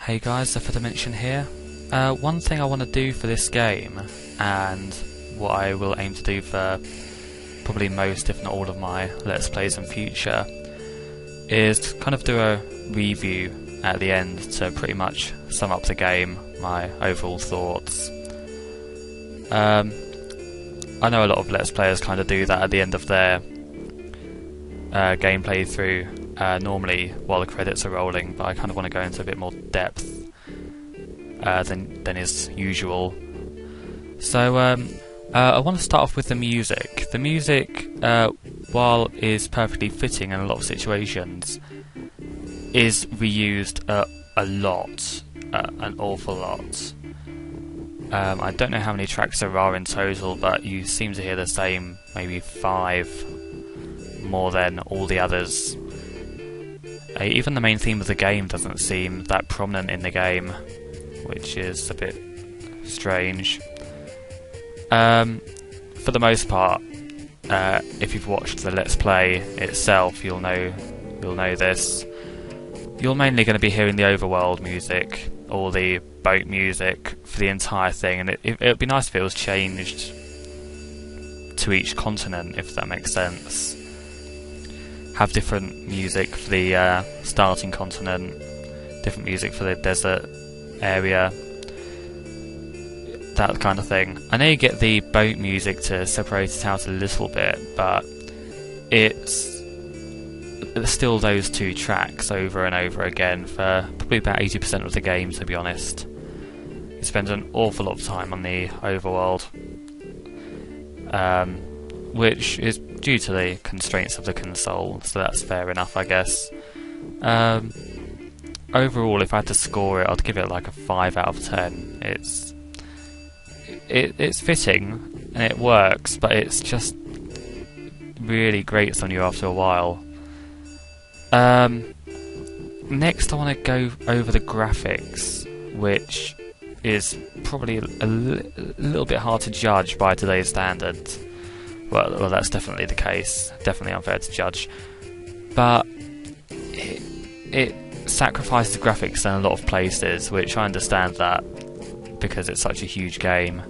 Hey guys, Zephyrdimension here. One thing I want to do for this game, and what I will aim to do for probably most, if not all, of my Let's Plays in future, is to kind of do a review at the end to pretty much sum up the game, my overall thoughts. I know a lot of Let's Players kind of do that at the end of their game playthrough, normally while the credits are rolling, but I kind of want to go into a bit more depth than is usual. So I want to start off with the music. The music, while is perfectly fitting in a lot of situations, is reused a lot, an awful lot. I don't know how many tracks there are in total, but you seem to hear the same, maybe 5 more than all the others. Even the main theme of the game doesn't seem that prominent in the game, which is a bit strange. For the most part, if you've watched the Let's Play itself, you'll know this. You're mainly going to be hearing the overworld music or the boat music for the entire thing, and it would be nice if it was changed to each continent, if that makes sense. Have different music for the starting continent, different music for the desert area, that kind of thing. I know you get the boat music to separate it out a little bit, but it's still those 2 tracks over and over again for probably about 80% of the game, to be honest. You spend an awful lot of time on the overworld, which is due to the constraints of the console, so that's fair enough, I guess. Overall, if I had to score it, I'd give it like a 5 out of 10. It's fitting and it works, but it's just really grates on you after a while. Next, I want to go over the graphics, which is probably a little bit hard to judge by today's standards. Well, that's definitely the case. Definitely unfair to judge. But it sacrifices the graphics in a lot of places, which I understand that because it's such a huge game.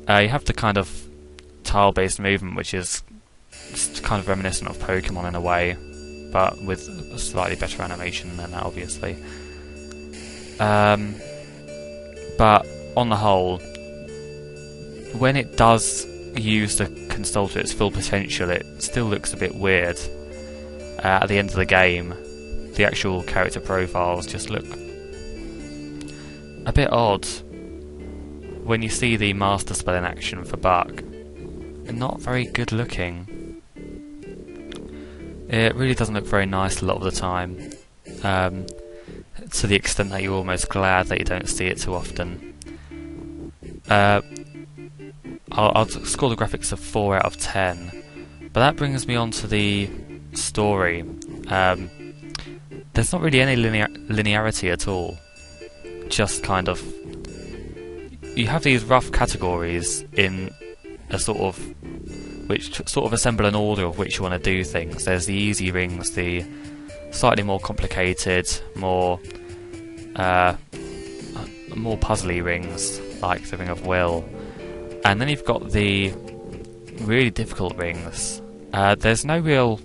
You have the kind of tile-based movement, which is kind of reminiscent of Pokemon in a way, but with a slightly better animation than that, obviously. But on the whole, when it does use the console to its full potential, it still looks a bit weird. At the end of the game, the actual character profiles just look a bit odd. When you see the Master Spell in action for Buck, not very good looking. It really doesn't look very nice a lot of the time, to the extent that you're almost glad that you don't see it too often. I'll score the graphics a 4 out of 10, but that brings me on to the story. There's not really any linearity at all. Just kind of, you have these rough categories in a which sort of assemble an order of which you want to do things. There's the easy rings, the slightly more complicated, more puzzly rings, like the Ring of Will. And then you've got the really difficult rings. There's no real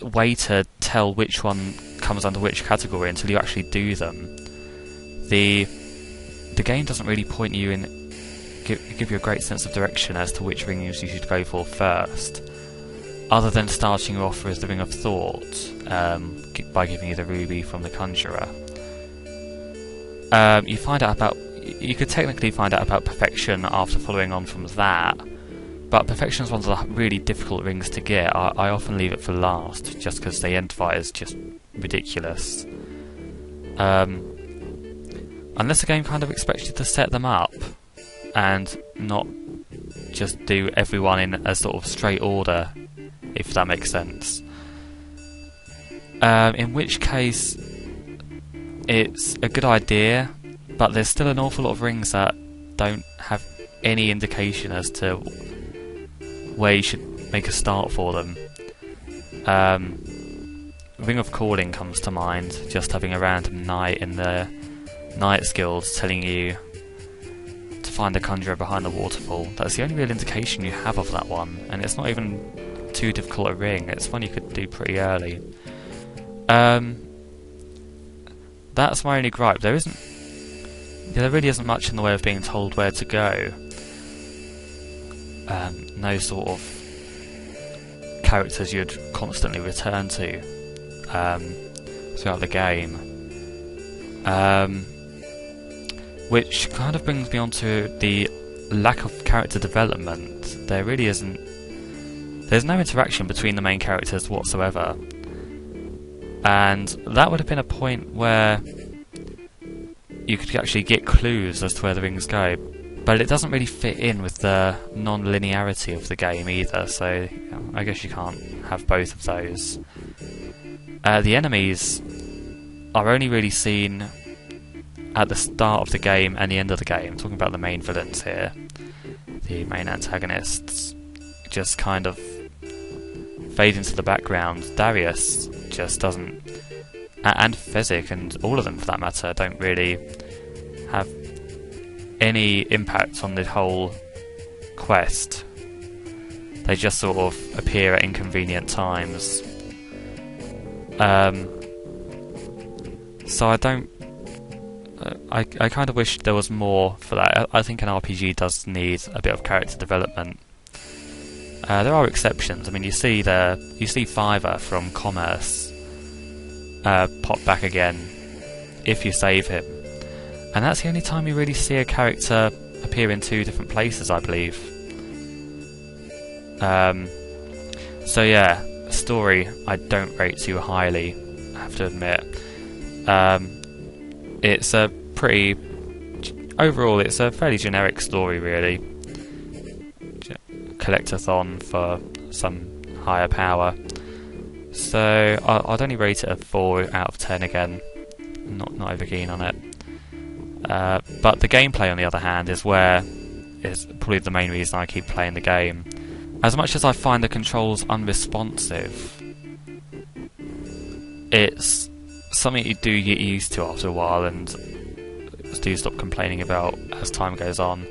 way to tell which one comes under which category until you actually do them. The game doesn't really point you in, give you a great sense of direction as to which rings you should go for first, other than starting you off with the Ring of Thought, by giving you the ruby from the Conjurer. You could technically find out about Perfection after following on from that, but Perfection is one of the really difficult rings to get. I often leave it for last, just because the end fight is just ridiculous. Unless the game kind of expects you to set them up, and not just do everyone in a sort of straight order, if that makes sense. In which case, it's a good idea, but there's still an awful lot of rings that don't have any indication as to where you should make a start for them. Ring of Calling comes to mind, just having a random knight in the Knight's Guild telling you to find the conjurer behind the waterfall. That's the only real indication you have of that one, and it's not even too difficult a ring. It's one you could do pretty early. That's my only gripe. There really isn't much in the way of being told where to go. No sort of characters you'd constantly return to throughout the game. Which kind of brings me on to the lack of character development. There really isn't. There's no interaction between the main characters whatsoever. And that would have been a point where you could actually get clues as to where the rings go. But it doesn't really fit in with the non-linearity of the game either, so I guess you can't have both of those. The enemies are only really seen at the start of the game and the end of the game. I'm talking about the main villains here. The main antagonists just kind of fade into the background. Darius just doesn't, and Fezzik, and all of them for that matter, don't really have any impact on the whole quest. They just sort of appear at inconvenient times. So I don't. I kind of wish there was more for that. I think an RPG does need a bit of character development. There are exceptions. I mean, you see Fiverr from Commerce pop back again if you save him. And that's the only time you really see a character appear in two different places, I believe. So yeah, story I don't rate too highly, I have to admit. It's a pretty... Overall, it's a fairly generic story, really. Collectathon for some higher power. So I'd only rate it a 4 out of 10 again. Not over keen on it. But the gameplay, on the other hand, is probably the main reason I keep playing the game. As much as I find the controls unresponsive, it's something you do get used to after a while and do stop complaining about as time goes on.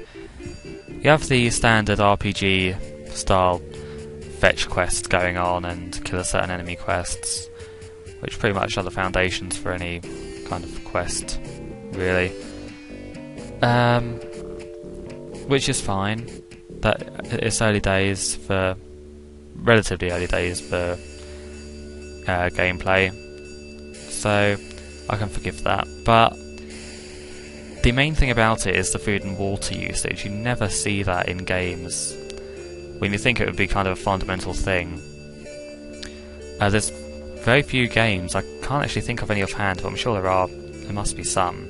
You have the standard RPG style fetch quests going on and kill a certain enemy quests, which pretty much are the foundations for any kind of quest, really. Which is fine. That it's relatively early days for gameplay, so I can forgive that. But the main thing about it is the food and water usage. You never see that in games when you think it would be kind of a fundamental thing. There's very few games, I can't actually think of any offhand, but I'm sure there must be some,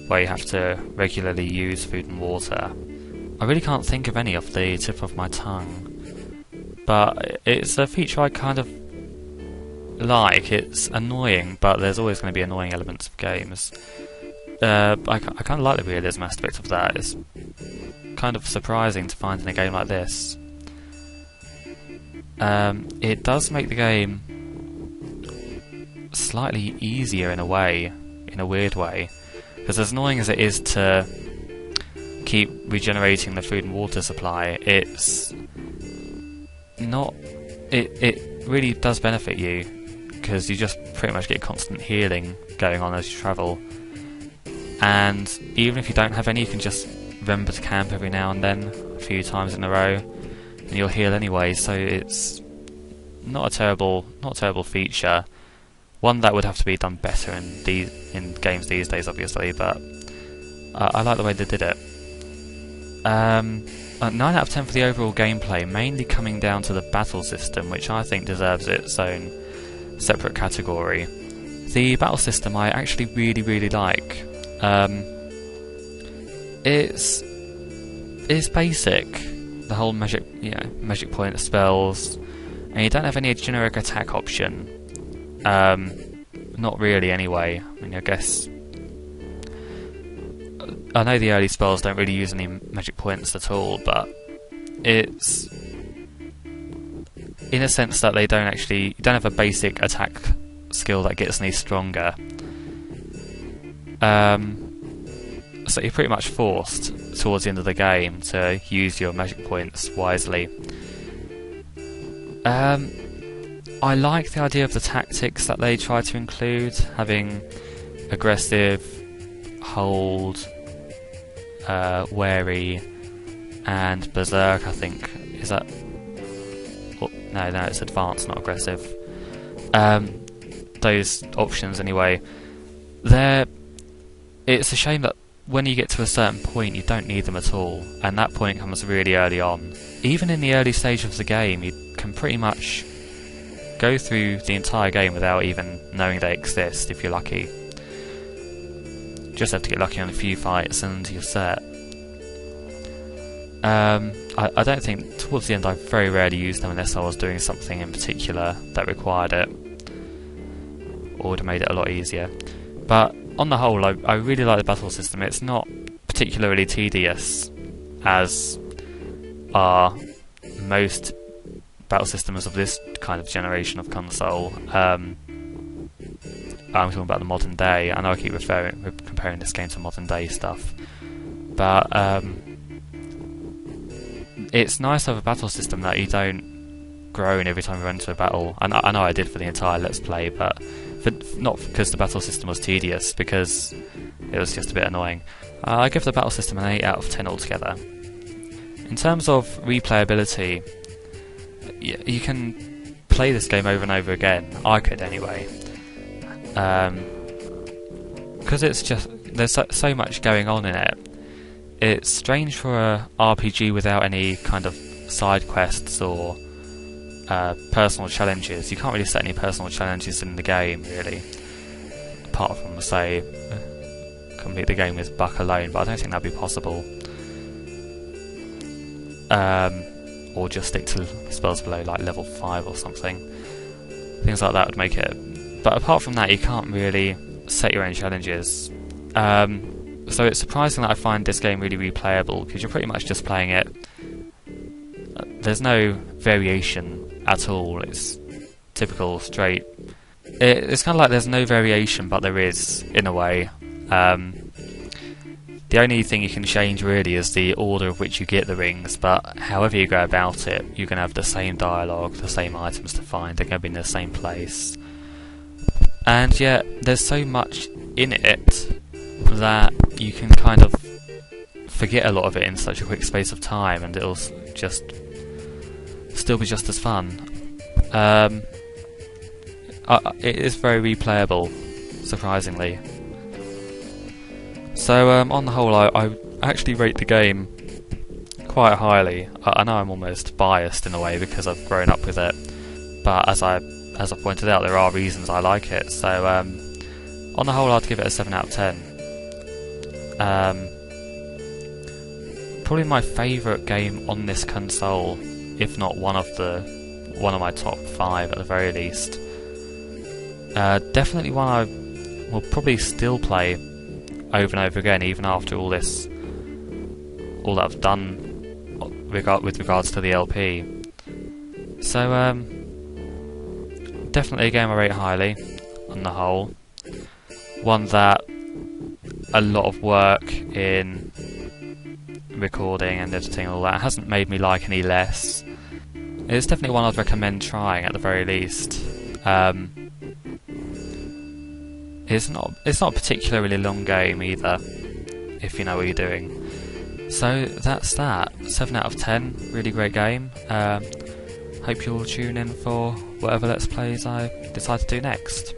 where you have to regularly use food and water. I really can't think of any off the tip of my tongue, but it's a feature I kind of like. It's annoying, but there's always going to be annoying elements of games. I kind of like the realism aspect of that. It's kind of surprising to find in a game like this. It does make the game slightly easier in a way, in a weird way, because as annoying as it is to keep regenerating the food and water supply, it's not. It really does benefit you, because you just pretty much get constant healing going on as you travel. And even if you don't have any, you can just remember to camp every now and then, a few times in a row, and you'll heal anyway. So it's not a terrible feature. One that would have to be done better in games these days, obviously. But I like the way they did it. 9 out of 10 for the overall gameplay, mainly coming down to the battle system, which I think deserves its own separate category. The battle system I actually really like. It's basic. The whole magic point spells, and you don't have any generic attack option. Not really, anyway. I mean, I guess I know the early spells don't really use any magic points at all, but it's in a sense that you don't have a basic attack skill that gets any stronger. So you're pretty much forced towards the end of the game to use your magic points wisely. I like the idea of the tactics that they try to include, having aggressive, hold, wary, and berserk. I think is that. Oh, no, it's advanced, not aggressive. Those options, anyway. It's a shame that when you get to a certain point, you don't need them at all, and that point comes really early on. Even in the early stage of the game, you can pretty much go through the entire game without even knowing they exist, if you're lucky. Just have to get lucky on a few fights and you're set. I don't think, towards the end, I very rarely used them unless I was doing something in particular that required it, or would have made it a lot easier. But on the whole, I really like the battle system. It's not particularly tedious, as are most battle systems of this kind of generation of console. I'm talking about the modern day. I know I keep comparing this game to modern day stuff, but it's nice to have a battle system that you don't groan every time you run into a battle. I know I did for the entire Let's Play, but not because the battle system was tedious, because it was just a bit annoying. I give the battle system an 8 out of 10 altogether. In terms of replayability, you can play this game over and over again. I could anyway, because it's just there's so much going on in it. It's strange for a RPG without any kind of side quests or personal challenges. You can't really set any personal challenges in the game, really, apart from, say, complete the game with Buck alone, but I don't think that'd be possible. Or just stick to spells below like level 5 or something. Things like that would make it. But apart from that, you can't really set your own challenges. So it's surprising that I find this game really replayable, because you're pretty much just playing it. There's no variation at all. It's typical, straight. It's kind of like there's no variation, but there is, in a way. The only thing you can change really is the order of which you get the rings, but however you go about it, you're going to have the same dialogue, the same items to find, they're going to be in the same place. And yet, there's so much in it that you can kind of forget a lot of it in such a quick space of time, and it'll just still be just as fun. It is very replayable, surprisingly. So on the whole, I actually rate the game quite highly. I know I'm almost biased in a way because I've grown up with it, but as I pointed out, there are reasons I like it. So on the whole, I'd give it a 7 out of 10. Probably my favourite game on this console, if not one of my top 5 at the very least. Definitely one I will probably still play over and over again, even after all that I've done with regards to the LP. So definitely a game I rate highly on the whole. One that a lot of work in recording and editing and all that hasn't made me like any less. It's definitely one I'd recommend trying at the very least. It's not a particularly long game either, if you know what you're doing. So that's that. 7 out of 10, really great game. Hope you'll tune in for whatever Let's Plays I decide to do next.